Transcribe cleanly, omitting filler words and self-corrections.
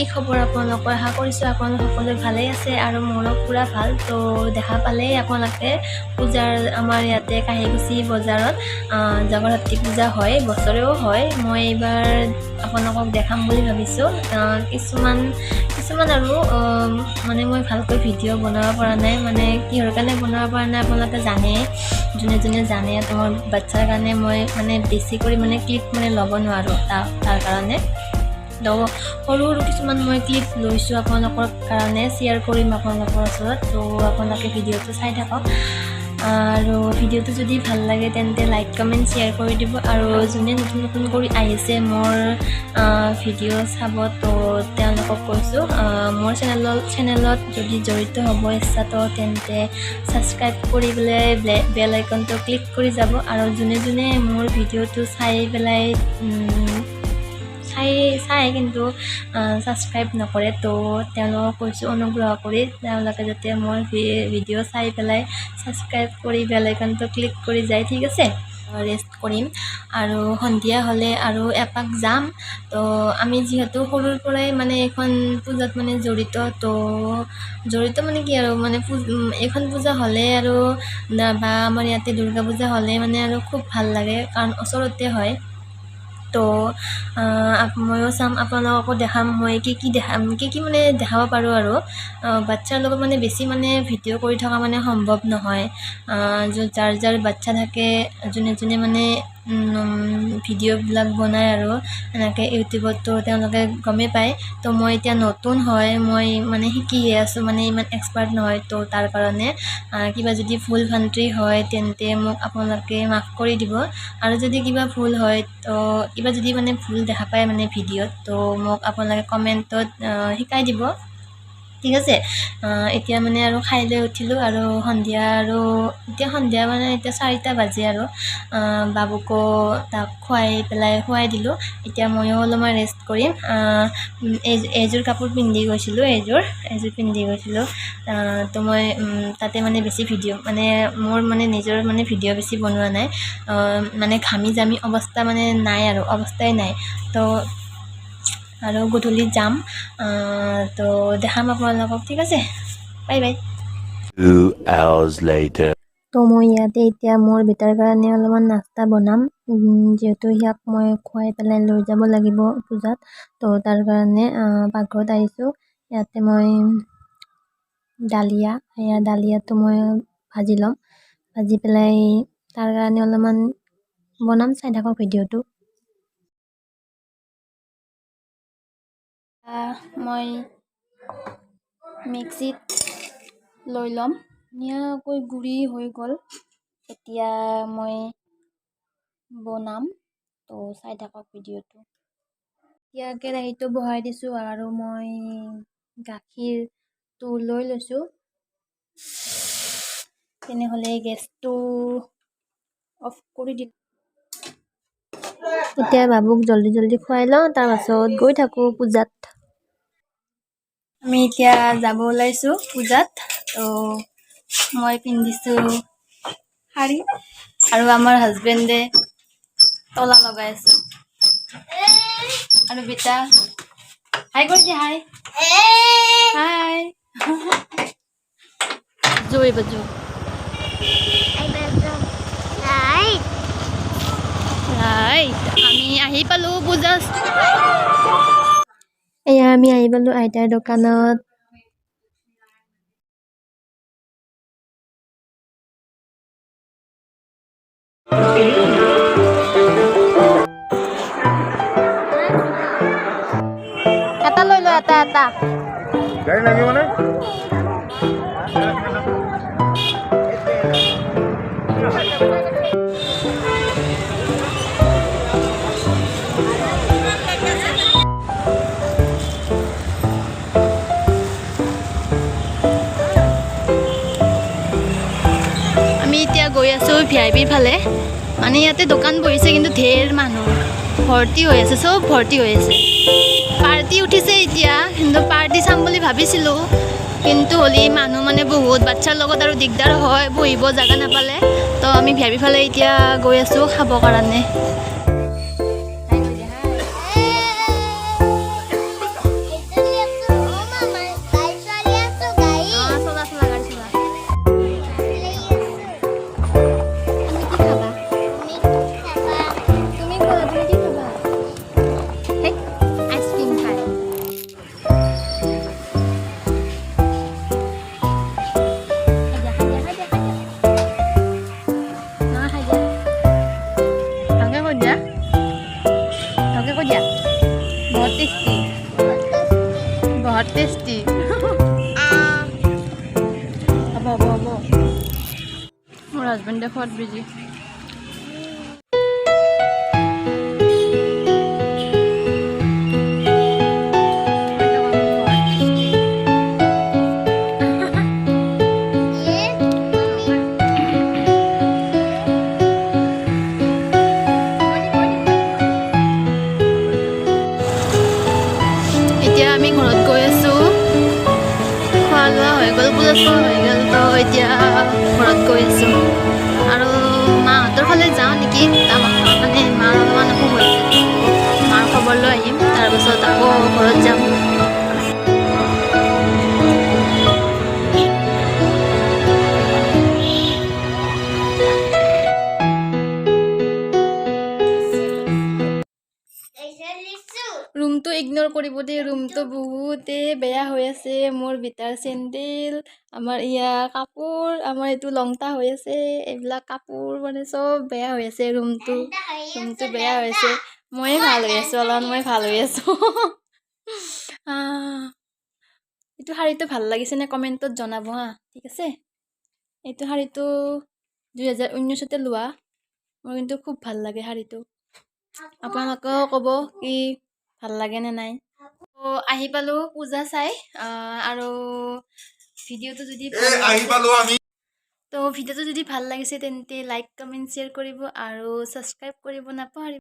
কি খবৰ আপোনালোকৰ? আশা কৰিছোঁ আপোনালোক সকলোৱে ভালেই আছে আৰু মোৰো পূৰা ভাল। তো দেখা পালেই আপোনালোকে পূজাৰ আমাৰ ইয়াতে কাঁহীকুছি বজাৰত জগন্নাথী পূজা হয়, বছৰেও হয়। মই এইবাৰ আপোনালোকক দেখাম বুলি ভাবিছোঁ। কিছুমান আৰু মানে মই ভালকৈ ভিডিঅ' বনাব পৰা নাই, মানে কিহৰ কাৰণে বনাব পৰা নাই আপোনালোকে জানে, যোনে জানে। তোমাৰ বাচ্ছাৰ কাৰণে মই মানে বেছি কৰি মানে ক্লিপ মানে ল'ব নোৱাৰোঁ, তাৰ কাৰণে তো সৰু কিছুমান মই ক্লিপ লৈছোঁ আপোনালোকৰ কাৰণে, শ্বেয়াৰ কৰিম আপোনালোকৰ ওচৰত। তো আপোনালোকে ভিডিঅ'টো চাই থাকক আৰু ভিডিঅ'টো যদি ভাল লাগে তেন্তে লাইক কমেণ্ট শ্বেয়াৰ কৰি দিব। আৰু যোনে নতুন কৰি আহিছে মোৰ ভিডিঅ' চাব, তো তেওঁলোকক কৈছোঁ মোৰ চেনেলত যদি জড়িত হ'ব ইচ্ছা তো তেন্তে ছাবস্ক্ৰাইব কৰি পেলাই বেল আইকনটো ক্লিক কৰি যাব। আৰু যোনে মোৰ ভিডিঅ'টো চাই পেলাই চাই কিন্তু ছাবস্ক্ৰাইব নকৰে, তো তেওঁলোকক কৈছোঁ অনুগ্ৰহ কৰি তেওঁলোকে যাতে মোৰ ভিডিঅ' চাই পেলাই ছাবস্ক্ৰাইব কৰি বেল আইকনটো ক্লিক কৰি যায়, ঠিক আছে। ৰেষ্ট কৰিম আৰু সন্ধিয়া হ'লে আৰু এপাক যাম। তো আমি যিহেতু সৰুৰ পৰাই মানে এইখন পূজাত মানে জড়িত মানে কি আৰু মানে এইখন পূজা হ'লে আৰু বা আমাৰ ইয়াতে দুৰ্গা পূজা হ'লে মানে আৰু খুব ভাল লাগে, কাৰণ ওচৰতে হয়। তো ময়ো চাম, আপোনালোককো দেখাম মই কি মানে দেখাব পাৰোঁ। আৰু বাচ্ছাৰ লগত মানে বেছি মানে ভিডিঅ' কৰি থকা মানে সম্ভৱ নহয়। যাৰ বাচ্ছা থাকে, যোনে মানে ভিডিঅ'বিলাক বনায় আৰু এনেকৈ ইউটিউবতো তেওঁলোকে গমেই পায়। তো মই এতিয়া নতুন হয়, মই মানে শিকিহে আছোঁ, মানে ইমান এক্সপাৰ্ট নহয়। তো তাৰ কাৰণে কিবা যদি ভুল ভ্ৰান্তি হয় তেন্তে মোক আপোনালোকে মাফ কৰি দিব। আৰু যদি কিবা ভুল হয়, তো কিবা যদি মানে ভুল দেখা পায় মানে ভিডিঅ'ত, তো মোক আপোনালোকে কমেণ্টত শিকাই দিব, ঠিক আছে। এতিয়া মানে আৰু খাই লৈ উঠিলোঁ আৰু এতিয়া সন্ধিয়া মানে এতিয়া 4টা বাজে আৰু বাবুকো তাক খুৱাই দিলোঁ। এতিয়া ময়ো অলপমান ৰেষ্ট কৰিম। এইযোৰ কাপোৰ পিন্ধি গৈছিলোঁ, এইযোৰ পিন্ধি গৈছিলোঁ। তো মই তাতে মানে বেছি ভিডিঅ' মানে মোৰ মানে নিজৰ মানে ভিডিঅ' বেছি বনোৱা নাই, মানে ঘামি জামি অৱস্থাই নাই। তো আৰু গধূলি যাম, তো দেখাম আপোনালোকক, ঠিক আছে। Bye bye. 2 hours later. তো মই ইয়াতে এতিয়া মোৰ বেটাৰ কাৰণে অলপমান নাস্তা বনাম, যিহেতু সিয়াক মই খুৱাই পেলাই লৈ যাব লাগিব পূজাত। তো তাৰ কাৰণে পাকঘৰত আহিছোঁ। ইয়াতে মই ডালিয়াটো মই ভাজি ল'ম, ভাজি পেলাই তাৰ কাৰণে অলপমান বনাম, চাই থাকক ভিডিঅ'টো। মই মিক্সিত লৈ ল'ম, ধুনীয়াকৈ গুড়ি হৈ গ'ল। এতিয়া মই বনাম, তো চাই থাকক ভিডিঅ'টো। এতিয়া কেৰাহীটো বহাই দিছোঁ আৰু মই গাখীৰটো লৈ লৈছোঁ। তেনেহ'লে গেছটো অফ কৰি দিম। এতিয়া বাবুক জল্দি খুৱাই লওঁ, তাৰপাছত গৈ থাকোঁ পূজাত। আমি এতিয়া যাব ওলাইছোঁ পূজাত। তো মই পিন্ধিছোঁ শাৰী আৰু আমাৰ হাজবেণ্ডে তলা লগাই আছে। আৰু বেটা হাই কৰি দিয়া, হাই জোৰে বাজু আমি আহি পালোঁ পূজা। এয়া আমি আহি পালোঁ আইতাৰ দোকানত। এটা লৈ ল, এটা গাড়ী লাগিব নে? আমি এতিয়া গৈ আছোঁ VIP ফালে। মানে ইয়াতে দোকান বহিছে কিন্তু ঢেৰ মানুহ ভৰ্তি হৈ আছে, চব ভৰ্তি হৈ আছে। পাৰ্টি উঠিছে এতিয়া, কিন্তু পাৰ্টি চাম বুলি ভাবিছিলোঁ, কিন্তু হ'লে মানুহ মানে বহুত, বাচ্ছাৰ লগত আৰু দিগদাৰ হয়, বহিব জেগা নাপালে। তো আমি VIP ফালে এতিয়া গৈ আছোঁ খাব কাৰণে। বহুত টেষ্টি হ'ব হ'ব হ'ব মোৰ হাজবেণ্ডে খোৱাত বিজি এতিয়া আমি ঘৰত গৈ আছোঁ খোৱা লোৱা হৈ গ'ল পূজা চোৱা হৈ গ'ল তো এতিয়া ঘৰত গৈ আছোঁ আৰু মাহঁতৰ ফালে যাওঁ নেকি মানে মাৰ অলপমান অসুখ হৈছে মাৰ খবৰ লৈ আহিম তাৰপাছত আকৌ ঘৰত যাম ৰুমটো ইগন'ৰ কৰিব দেই ৰুমটো বহুতে বেয়া হৈ আছে মোৰ বিটাৰ চেণ্ডেল আমাৰ ইয়া কাপোৰ আমাৰ এইটো লংটা হৈ আছে এইবিলাক কাপোৰ মানে চব বেয়া হৈ আছে ৰুমটো বেয়া হৈ আছে ময়ে ভাল হৈ আছোঁ অলপমান মই ভাল হৈ আছোঁ এইটো শাড়ীটো ভাল লাগিছেনে কমেণ্টত জনাব হা ঠিক আছে এইটো শাড়ীটো 2019তে লোৱা মোৰ কিন্তু খুব ভাল লাগে শাড়ীটো আপোনালোকেও ক'ব কি ভাল লাগেনে নাই তো আহি পালোঁ পূজা চাই আৰু ভিডিঅ'টো যদি তো ভিডিঅ'টো যদি ভাল লাগিছে তেন্তে লাইক কমেণ্ট শ্বেয়াৰ কৰিব আৰু ছাবস্ক্ৰাইব কৰিব নাপাহৰিব